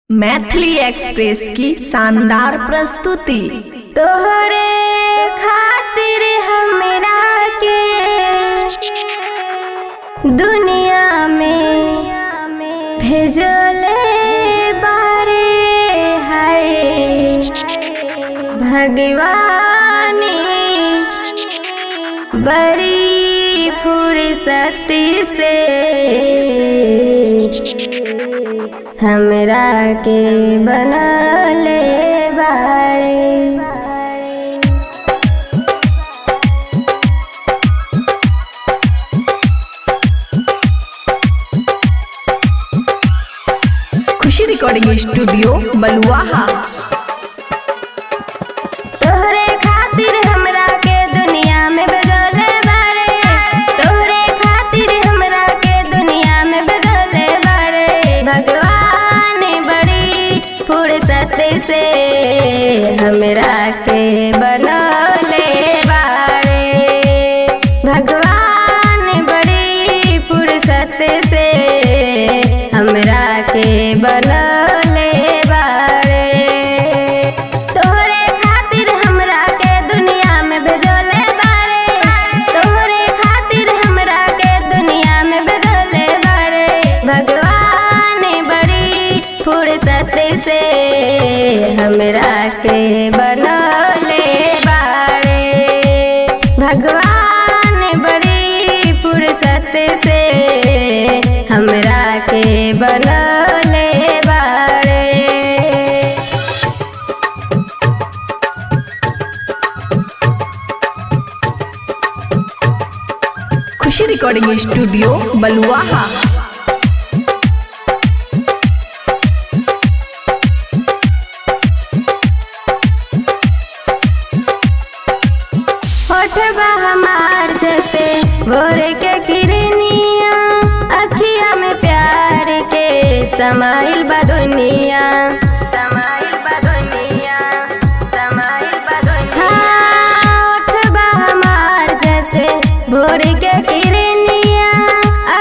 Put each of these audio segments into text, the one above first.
Maithili express की शानदार प्रस्तुति। तोहरे खातिर हमरा के दुनिया में भेजले बारे हाय भगवान बड़ी फुर्सत से हमरा के बनले बारे। खुशी रिकॉर्डिंग स्टूडियो बलुआहा। तोहरे खातिर हमरा के दुनिया में भेजले बारे, तोहरे खातिर हमरा के दुनिया में भेजले बारे। भगवान बड़ी फुर्सत से हमरा के बनले बारे। भगवान बड़ी फुर्सत से हमरा के बनले बारे। तोहरे खातिर हमरा के दुनिया में भेजले बारे, तोहरे खातिर हमरा के दुनिया में भेजले बारे। भगवान बड़ी फुर्सत से हमरा के बनले बारे। भगवान बड़ी फुर्सत से हमरा के बनले बारे। खुशी रिकॉर्डिंग स्टूडियो बलुआहा। होठबा हमार जैसे भोर के किरनिया, अखिया में प्यार के समाइल बा दुनिया, समाइल बा दुनिया, समाइल बा दुनिया। होठबा हमार जैसे भोर के किरनिया,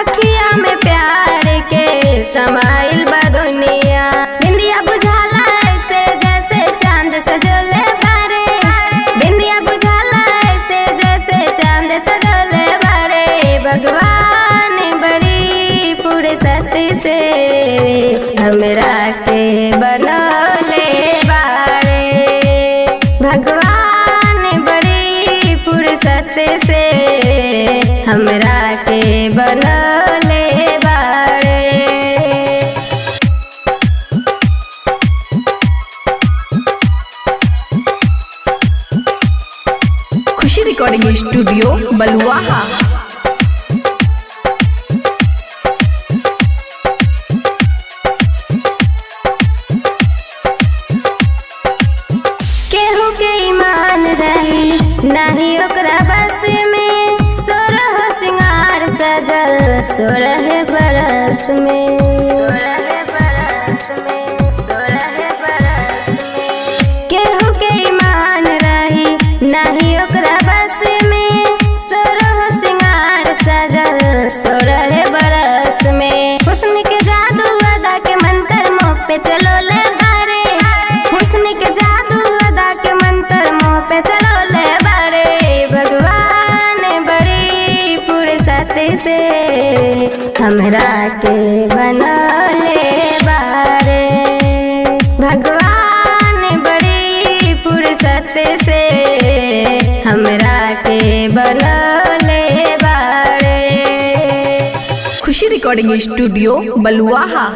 अखिया में प्यार के समाइल बा दुनिया। बिंदिया बुझाला ऐसे जैसे चांद सजले बारे, बिंदिया बुझाला ऐसे जैसे चांद सजले बारे। भगवान बड़ी फुर्सत से हमरा के बनले बारे। भगवान बड़ी फुर्सत से हमरा के बनले बारे। खुशी रिकॉर्डिंग स्टूडियो बलुआहा। केहू के ईमान रही नहीं ओकरा बस में, सोरह सिंगार सजल सोरह बरस में, सोरह बरस में, सोरह बरस में। केहू के ईमान रही नहीं ओकरा बस में, सोरह सिंगार सजल सोरह बरस में। हुस्न के जादू अदा के मंत्र मुँह पे चलो ले बारे, हुस्न के जादू अदा के मंत्र मुँह पे चलो ले बारे। भगवान बड़ी फुर्सत से हमरा के बनले बारे। भगवान बड़ी फुर्सत से हमरा के बनले बारे। खुशी रिकॉर्डिंग स्टूडियो बलुआहा।